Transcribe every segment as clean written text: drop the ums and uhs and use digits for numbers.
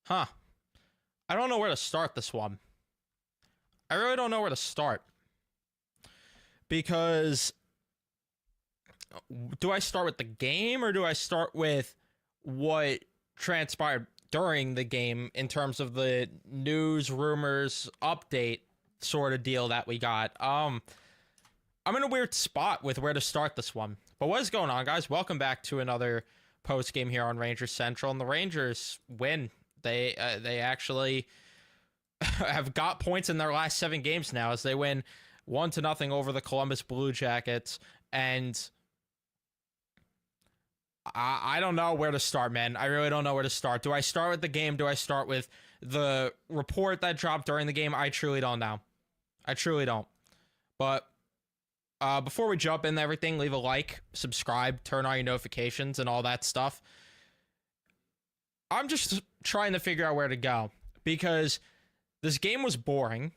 Huh. I don't know where to start this one. I really don't know where to start. Because do I start with the game or do I start with what transpired during the game in terms of the news, rumors, update sort of deal that we got? I'm in a weird spot with where to start this one. But what is going on, guys? Welcome back to another post game here on Rangers Central, and the Rangers win. They actually have got points in their last 7 games now as they win 1-0 over the Columbus Blue Jackets. And I don't know where to start, man. I really don't know where to start. Do I start with the game? Do I start with the report that dropped during the game? I truly don't know. I truly don't. But before we jump into everything, leave a like, subscribe, turn on your notifications, and all that stuff. I'm just trying to figure out where to go because this game was boring,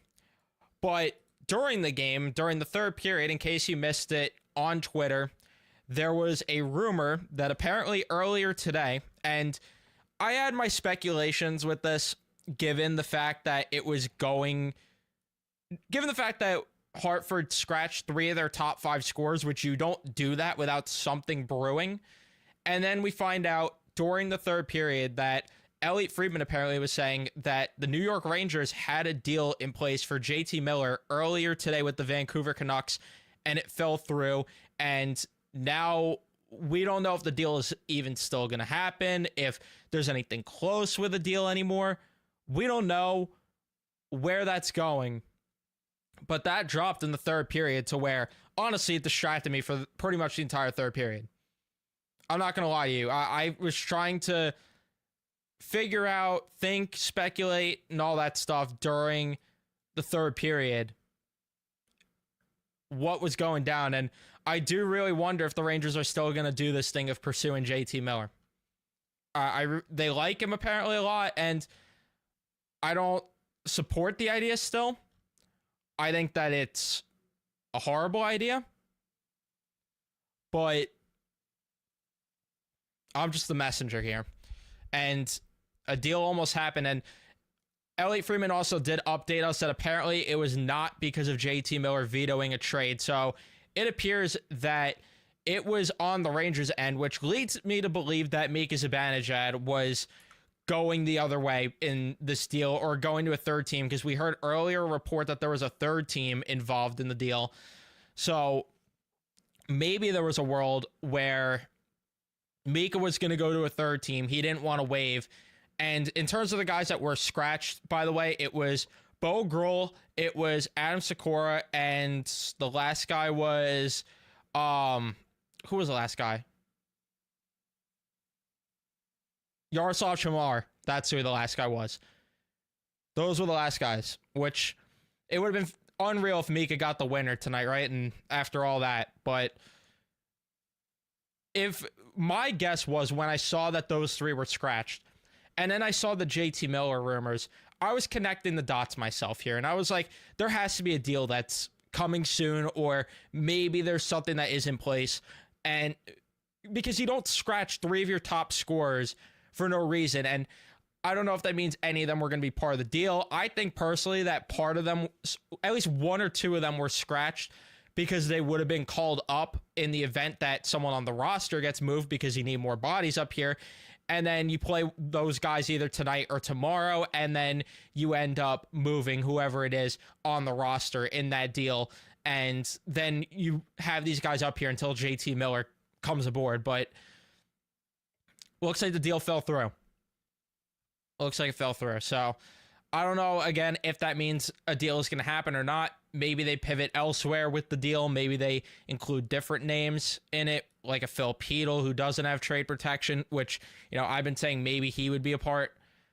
but during the game, during the third period, in case you missed it on Twitter, there was a rumor that apparently earlier today, and I had my speculations with this, given the fact that Hartford scratched 3 of their top 5 scores, which you don't do that without something brewing. And then we find out during the third period that Elliot Friedman apparently was saying that the New York Rangers had a deal in place for JT Miller earlier today with the Vancouver Canucks, and it fell through. And now we don't know if the deal is even still going to happen, if there's anything close with the deal anymore. We don't know where that's going. But that dropped in the third period to where, honestly, it distracted me for pretty much the entire third period. I'm not going to lie to you. I was trying to figure out, think, speculate, and all that stuff during the third period. What was going down. And I do really wonder if the Rangers are still going to do this thing of pursuing JT Miller. They like him apparently a lot, and I don't support the idea still. I think that it's a horrible idea, but I'm just the messenger here. And a deal almost happened, and Elliot Friedman also did update us that apparently it was not because of JT Miller vetoing a trade. So it appears that it was on the Rangers' end, which leads me to believe that Mika Zibanejad was going the other way in this deal or going to a third team, because we heard earlier a report that there was a third team involved in the deal. So maybe there was a world where Mika was going to go to a third team. He didn't want to waive. And in terms of the guys that were scratched, by the way, it was Bo Grohl, it was Adam Sikora, and the last guy was, who was the last guy? Yaroslav Chamar. That's who the last guy was. Those were the last guys, which it would have been unreal if Mika got the winner tonight, right? And after all that, but if my guess was when I saw that those 3 were scratched, and then I saw the JT Miller rumors, I was connecting the dots myself here, and I was like, there has to be a deal that's coming soon, or maybe there's something that is in place. And because you don't scratch 3 of your top scorers for no reason. And I don't know if that means any of them were going to be part of the deal. I think personally that part of them, at least 1 or 2 of them, were scratched because they would have been called up in the event that someone on the roster gets moved because you need more bodies up here. And then you play those guys either tonight or tomorrow, and then you end up moving whoever it is on the roster in that deal. And then you have these guys up here until JT Miller comes aboard. But looks like the deal fell through. Looks like it fell through. So I don't know, again, if that means a deal is going to happen or not. Maybe they pivot elsewhere with the deal. Maybe they include different names in it, like a Phil Peedle who doesn't have trade protection, which, you know, I've been saying maybe he would be a part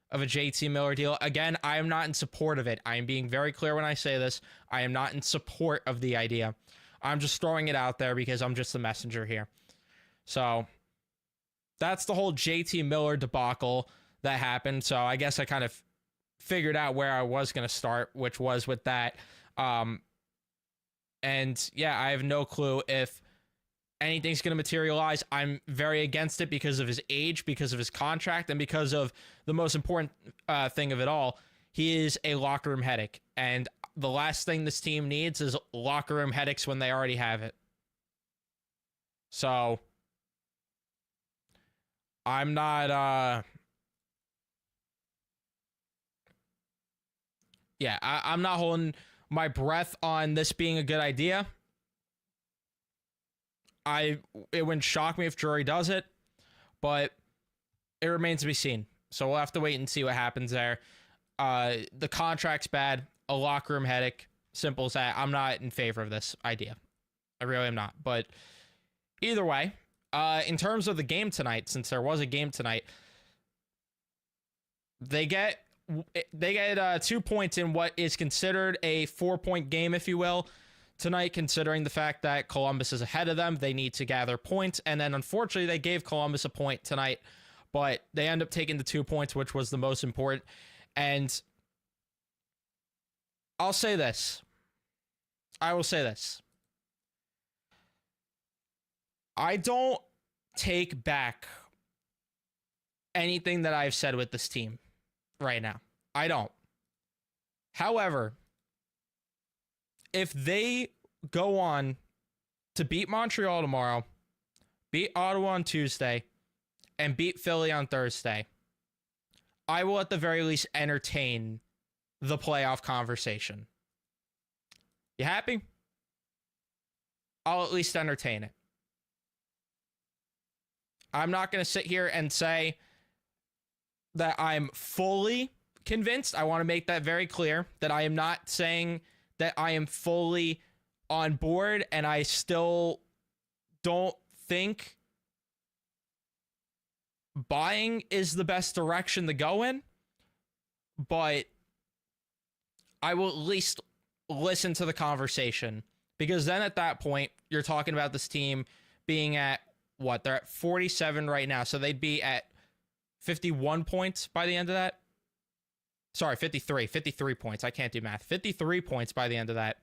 of a JT Miller deal. Again, I am not in support of it. I am being very clear when I say this. I am not in support of the idea. I'm just throwing it out there because I'm just the messenger here. So that's the whole JT Miller debacle that happened. So I guess I kind of figured out where I was going to start, which was with that. And yeah, I have no clue if anything's going to materialize. I'm very against it because of his age, because of his contract, and because of the most important thing of it all. He is a locker room headache. And the last thing this team needs is locker room headaches when they already have it. So I'm not, I'm not holding my breath on this being a good idea. It wouldn't shock me if Drury does it, but it remains to be seen. So we'll have to wait and see what happens there. The contract's bad, a locker room headache, simple as that. I'm not in favor of this idea. I really am not. But either way, in terms of the game tonight, since there was a game tonight, they get 2 points in what is considered a 4-point game, if you will, tonight, considering the fact that Columbus is ahead of them. They need to gather points, and then unfortunately they gave Columbus a point tonight, but they end up taking the 2 points, which was the most important. And I will say this. I don't take back anything that I've said with this team right now. I don't. However, if they go on to beat Montreal tomorrow, beat Ottawa on Tuesday, and beat Philly on Thursday, I will at the very least entertain the playoff conversation. You happy? I'll at least entertain it. I'm not going to sit here and say that I'm fully convinced. I want to make that very clear, that I am not saying that I am fully on board, and I still don't think buying is the best direction to go in, but I will at least listen to the conversation, because then at that point, you're talking about this team being at what? They're at 47 right now, so they'd be at 51 points by the end of that. Sorry, 53 points. I can't do math. 53 points by the end of that.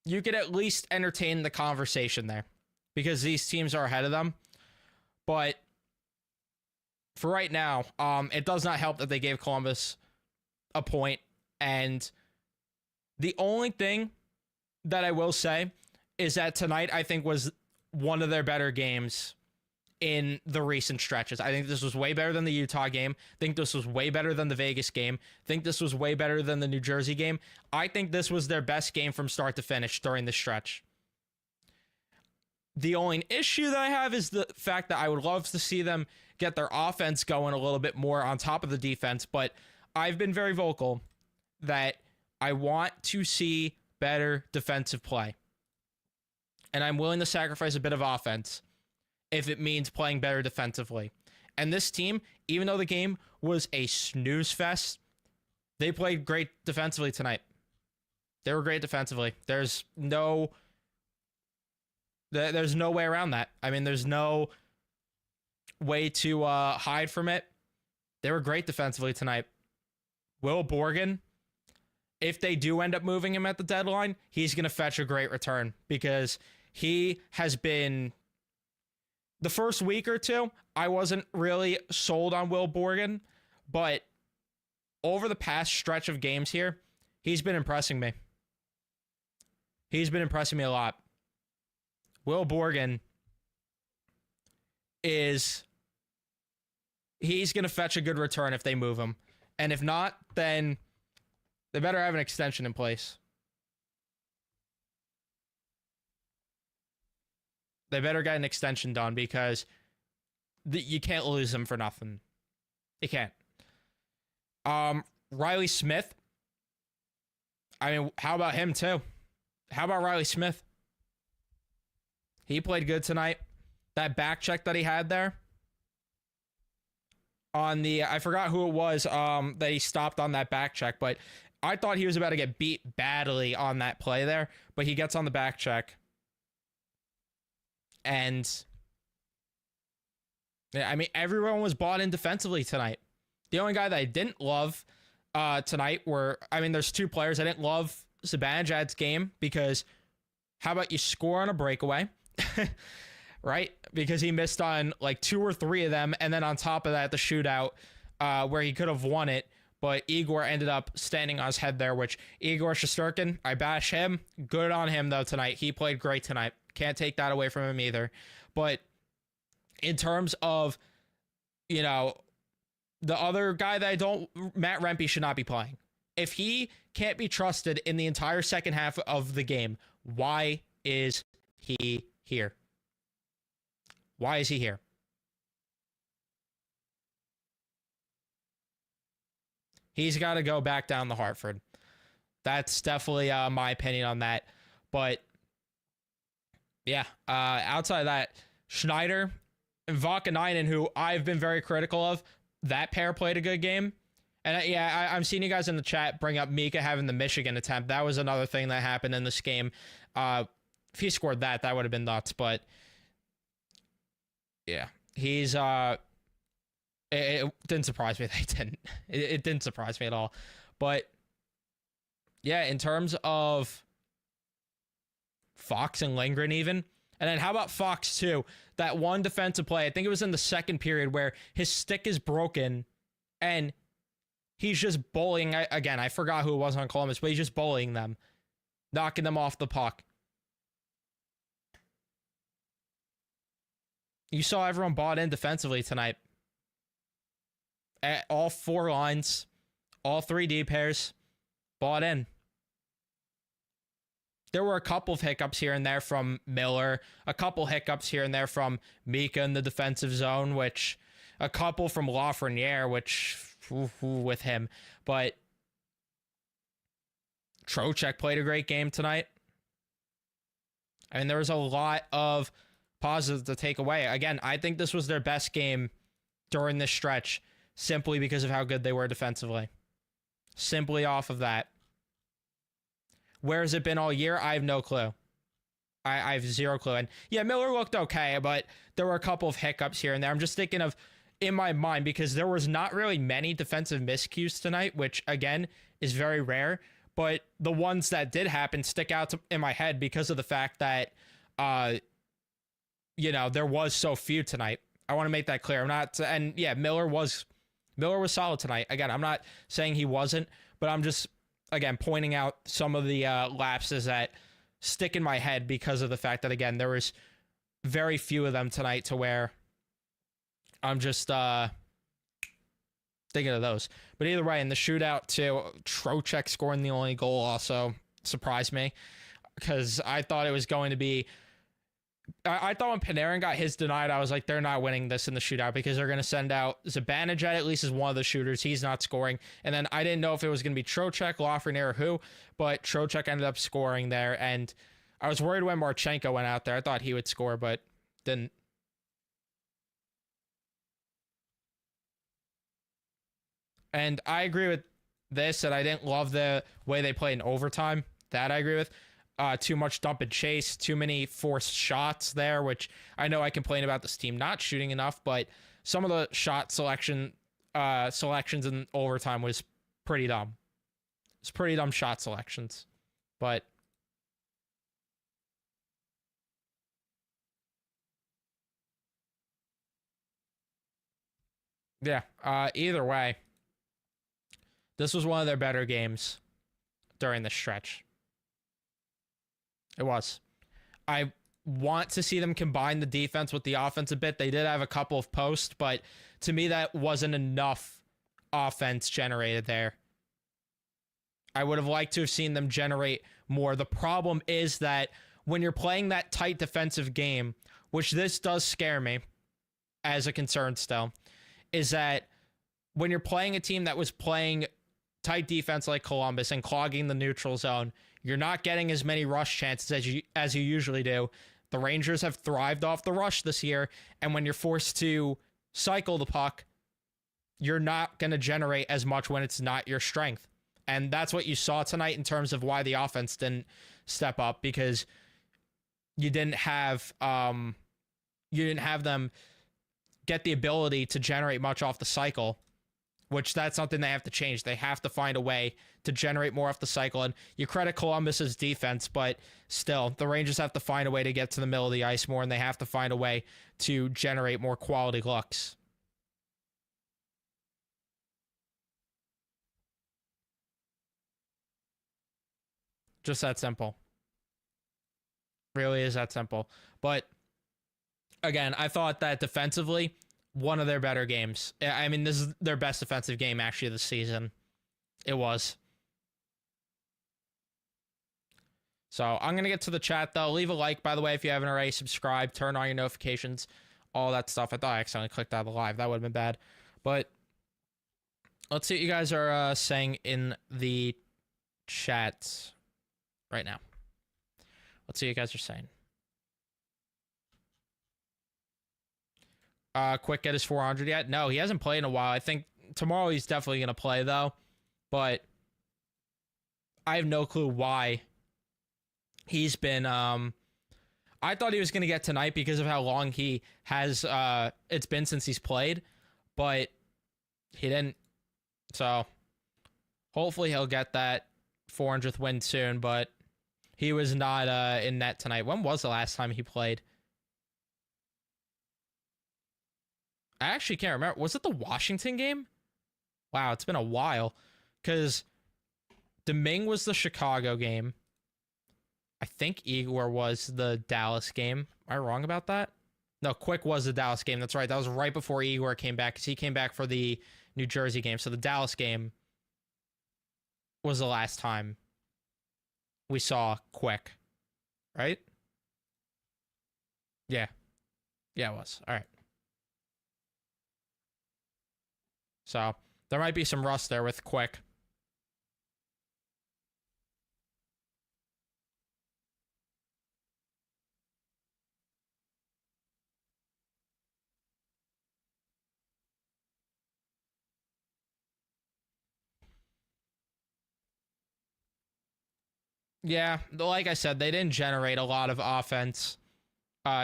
You could at least entertain the conversation there, because these teams are ahead of them. But for right now, it does not help that they gave Columbus a point. And the only thing that I will say is that tonight, I think, was one of their better games in the recent stretches. I think this was way better than the Utah game. I think this was way better than the Vegas game. I think this was way better than the New Jersey game. I think this was their best game from start to finish during this stretch. The only issue that I have is the fact that I would love to see them get their offense going a little bit more on top of the defense, but I've been very vocal that I want to see better defensive play. And I'm willing to sacrifice a bit of offense if it means playing better defensively. And this team, even though the game was a snooze fest, they played great defensively tonight. They were great defensively. There's no way around that. I mean, there's no way to hide from it. They were great defensively tonight. Will Borgen, if they do end up moving him at the deadline, he's going to fetch a great return, because he has been... The first week or two, I wasn't really sold on Will Borgen, but over the past stretch of games here, he's been impressing me. He's been impressing me a lot. Will Borgen he's going to fetch a good return if they move him. And if not, then they better have an extension in place. They better get an extension done, because you can't lose him for nothing. You can't. Riley Smith. I mean, how about him too? How about Riley Smith? He played good tonight. That back check that he had there on the, I forgot who it was that he stopped on that back check, but I thought he was about to get beat badly on that play there, but he gets on the back check. And yeah, I mean, everyone was bought in defensively tonight. The only guy that I didn't love tonight there's two players. I didn't love Zibanejad's game, because How about you score on a breakaway? Right? Because he missed on like 2 or 3 of them. And then on top of that, the shootout where he could have won it. But Igor ended up standing on his head there, which Igor Shesterkin, I bash him. Good on him, though, tonight. He played great tonight. Can't take that away from him either. But in terms of, you know, the other guy that I don't, Matt Rempe should not be playing. If he can't be trusted in the entire second half of the game, why is he here? Why is he here? He's got to go back down to Hartford. That's definitely my opinion on that. But yeah, outside of that, Schneider and Vakanainen, who I've been very critical of, that pair played a good game. And yeah, I'm seeing you guys in the chat bring up Mika having the Michigan attempt. That was another thing that happened in this game. If he scored that, that would have been nuts. But yeah, he's it didn't surprise me that he didn't. It didn't surprise me at all. But yeah, in terms of Fox and Lindgren even. And then how about Fox too? That one defensive play, I think it was in the second period, where his stick is broken and he's just bullying. Again, I forgot who it was on Columbus, but he's just bullying them, knocking them off the puck. You saw everyone bought in defensively tonight. At all 4 lines, all 3 D pairs, bought in. There were a couple of hiccups here and there from Miller, a couple hiccups here and there from Mika in the defensive zone, which a couple from Lafreniere, which with him. But Trocheck played a great game tonight. I mean, there was a lot of positives to take away. Again, I think this was their best game during this stretch simply because of how good they were defensively. Simply off of that. Where has it been all year? I have no clue. I have 0 clue. And yeah, Miller looked okay, but there were a couple of hiccups here and there. I'm just thinking of, in my mind, because there was not really many defensive miscues tonight, which, again, is very rare. But the ones that did happen stick out in my head because of the fact that, you know, there was so few tonight. I want to make that clear. I'm not, and yeah, Miller was solid tonight. Again, I'm not saying he wasn't, but I'm just, again, pointing out some of the lapses that stick in my head because of the fact that, again, there was very few of them tonight to where I'm just thinking of those. But either way, in the shootout too, Trocheck scoring the only goal also surprised me because I thought it was going to be, I thought when Panarin got his denied, I was like, they're not winning this in the shootout because they're going to send out Zibanejad at least as one of the shooters. He's not scoring. And then I didn't know if it was going to be Trocheck, Lafreniere, or who, but Trocheck ended up scoring there. And I was worried when Marchenko went out there. I thought he would score, but didn't. And I agree with this, that I didn't love the way they played in overtime. That I agree with. Too much dump and chase, too many forced shots there, which I know I complain about this team not shooting enough, but some of the shot selections in overtime was pretty dumb. It's pretty dumb shot selections, but yeah, either way, this was one of their better games during the stretch. It was. I want to see them combine the defense with the offense a bit. They did have a couple of posts, but to me, that wasn't enough offense generated there. I would have liked to have seen them generate more. The problem is that when you're playing that tight defensive game, which this does scare me as a concern still, is that when you're playing a team that was playing tight defense like Columbus and clogging the neutral zone, you're not getting as many rush chances as you usually do. The Rangers have thrived off the rush this year, and when you're forced to cycle the puck, you're not going to generate as much when it's not your strength. And that's what you saw tonight in terms of why the offense didn't step up, because you didn't have them get the ability to generate much off the cycle which that's something they have to change. They have to find a way to generate more off the cycle. And you credit Columbus's defense, but still, the Rangers have to find a way to get to the middle of the ice more, and they have to find a way to generate more quality looks. Just that simple. Really is that simple. But again, I thought that defensively, one of their better games. I mean, this is their best defensive game actually this season. It was. So I'm going to get to the chat, though. Leave a like, by the way, if you haven't already. Subscribe, turn on your notifications, all that stuff. I thought I accidentally clicked out of the live. That would have been bad. But let's see what you guys are saying in the chat right now. Let's see what you guys are saying. Quick get his 400 yet? No, he hasn't played in a while. I think tomorrow he's definitely going to play, though. But I have no clue why he's been... I thought he was going to get tonight because of how long he has... it's been since he's played. But he didn't. So hopefully he'll get that 400th win soon. But he was not in net tonight. When was the last time he played? I actually can't remember. Was it the Washington game? Wow, it's been a while. Because Domingue was the Chicago game. I think Igor was the Dallas game. Am I wrong about that? No, Quick was the Dallas game. That's right. That was right before Igor came back, because he came back for the New Jersey game. So the Dallas game was the last time we saw Quick. Right? Yeah. Yeah, it was. All right. So there might be some rust there with Quick. Yeah, like I said, they didn't generate a lot of offense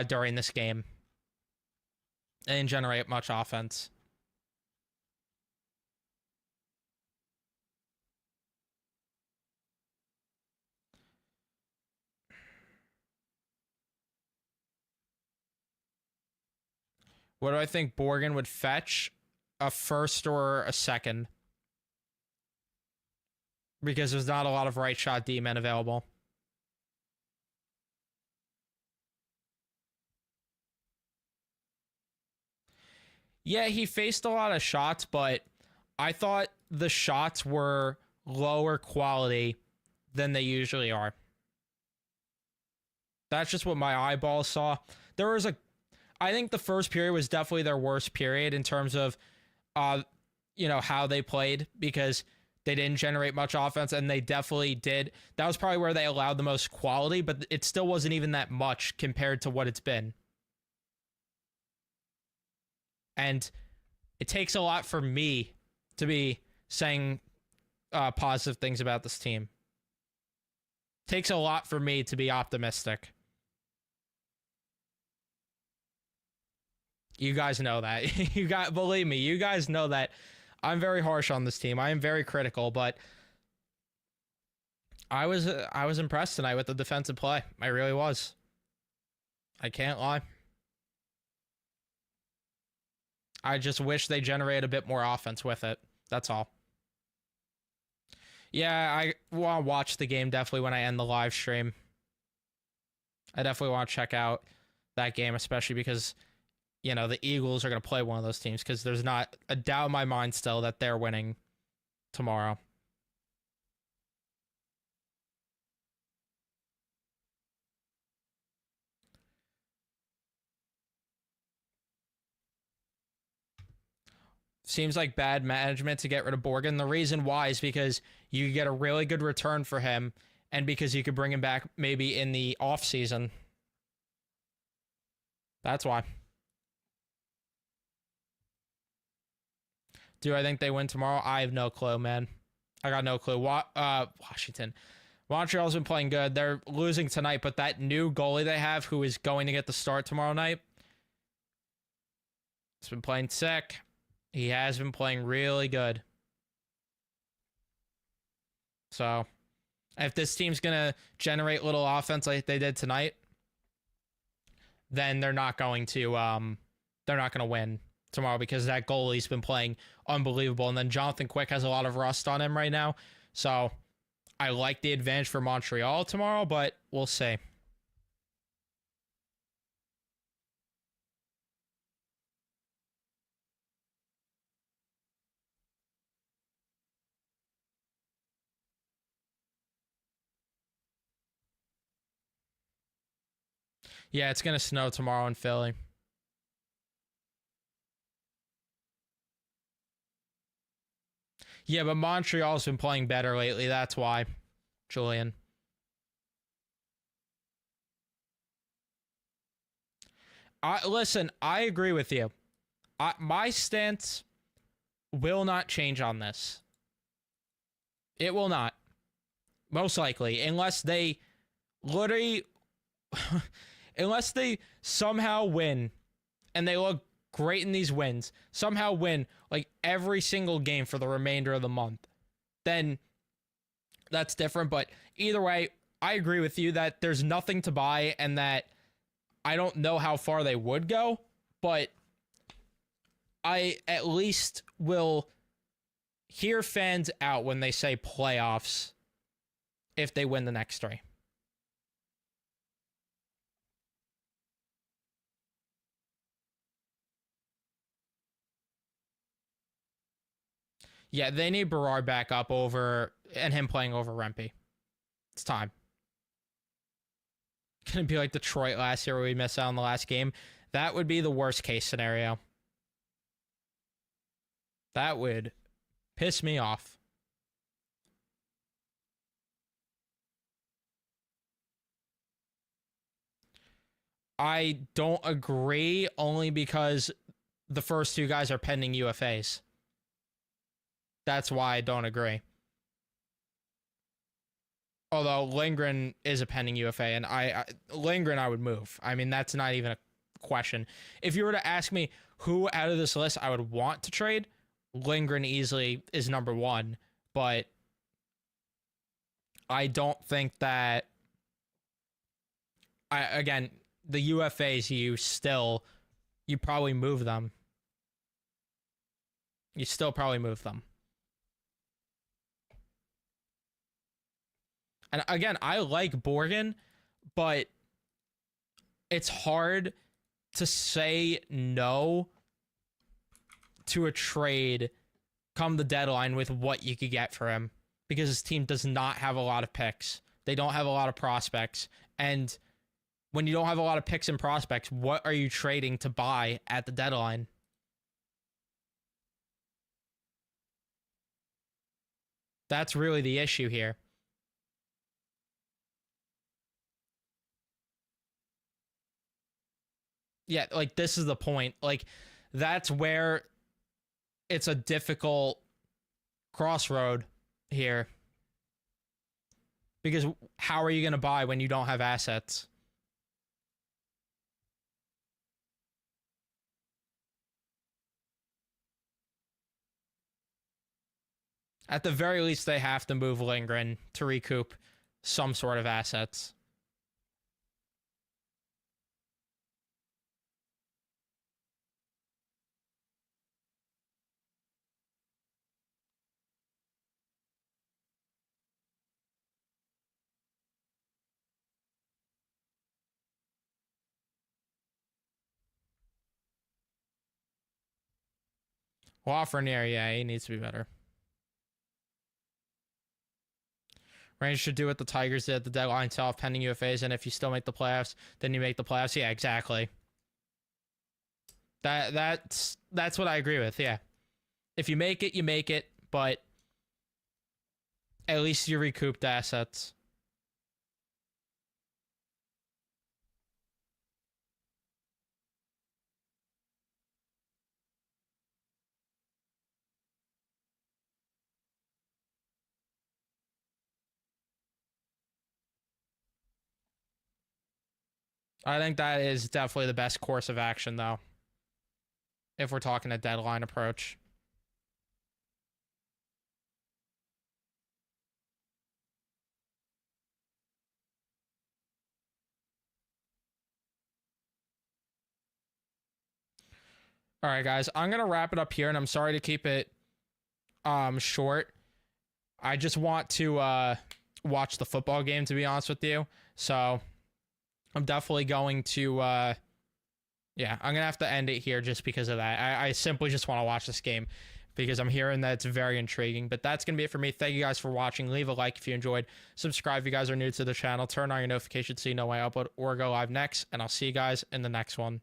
during this game. They didn't generate much offense. What do I think Borgen would fetch? A first or a second. Because there's not a lot of right shot D-men available. Yeah, he faced a lot of shots, but I thought the shots were lower quality than they usually are. That's just what my eyeballs saw. There was I think the first period was definitely their worst period in terms of, how they played, because they didn't generate much offense, and they definitely did. That was probably where they allowed the most quality, but it still wasn't even that much compared to what it's been. And it takes a lot for me to be saying positive things about this team. It takes a lot for me to be optimistic. You guys know that. Believe me, you guys know that I'm very harsh on this team. I am very critical, but I was impressed tonight with the defensive play. I really was. I can't lie. I just wish they generated a bit more offense with it. That's all. Yeah, I want to watch the game definitely when I end the live stream. I definitely want to check out that game, especially because, the Eagles are going to play one of those teams, because there's not a doubt in my mind still that they're winning tomorrow. Seems like bad management to get rid of Borgen. The reason why is because you get a really good return for him, and because you could bring him back maybe in the off season. That's why. Do I think they win tomorrow? I have no clue, man. I got no clue. Washington. Montreal's been playing good. They're losing tonight, but that new goalie they have, who is going to get the start tomorrow night, has been playing sick. He has been playing really good. So if this team's gonna generate little offense like they did tonight, then they're not going to win tomorrow because that goalie's been playing unbelievable. And then Jonathan Quick has a lot of rust on him right now. So I like the advantage for Montreal tomorrow, but we'll see. Yeah, it's going to snow tomorrow in Philly. Yeah, but Montreal's been playing better lately. That's why, Julian. Listen, I agree with you. My stance will not change on this. It will not. Most likely. Unless they literally... unless they somehow win and they look great in these wins, somehow win like every single game for the remainder of the month, then that's different. But either way, I agree with you that there's nothing to buy and that I don't know how far they would go, but I at least will hear fans out when they say playoffs if they win the next three. Yeah, they need Berard back up over and him playing over Rempe. It's time. Gonna be like Detroit last year where we missed out on the last game. That would be the worst case scenario. That would piss me off. I don't agree only because the first two guys are pending UFAs. That's why I don't agree. Although Lindgren is a pending UFA, and Lindgren I would move. I mean, that's not even a question. If you were to ask me who out of this list I would want to trade, Lindgren easily is number one. But I don't think that. Again, the UFAs you probably move them. You still probably move them. And again, I like Borgen, but it's hard to say no to a trade come the deadline with what you could get for him because his team does not have a lot of picks. They don't have a lot of prospects. And when you don't have a lot of picks and prospects, what are you trading to buy at the deadline? That's really the issue here. Yeah, like this is the point. Like that's where it's a difficult crossroad here. Because how are you going to buy when you don't have assets? At the very least, they have to move Lindgren to recoup some sort of assets. Lafreniere, yeah, he needs to be better. Rangers should do what the Tigers did at the deadline, sell off pending UFAs, and if you still make the playoffs, then you make the playoffs. Yeah, exactly. That's what I agree with. Yeah, if you make it, you make it, but at least you recouped assets. I think that is definitely the best course of action, though, if we're talking a deadline approach. All right, guys, I'm gonna wrap it up here, and I'm sorry to keep it short. I just want to watch the football game, to be honest with you. So I'm definitely going to yeah, I'm gonna have to end it here just because of that. I simply just want to watch this game because I'm hearing that it's very intriguing. But that's gonna be it for me. Thank you guys for watching. Leave a like if you enjoyed. Subscribe if you guys are new to the channel. Turn on your notifications so you know when I upload or go live next. And I'll see you guys in the next one.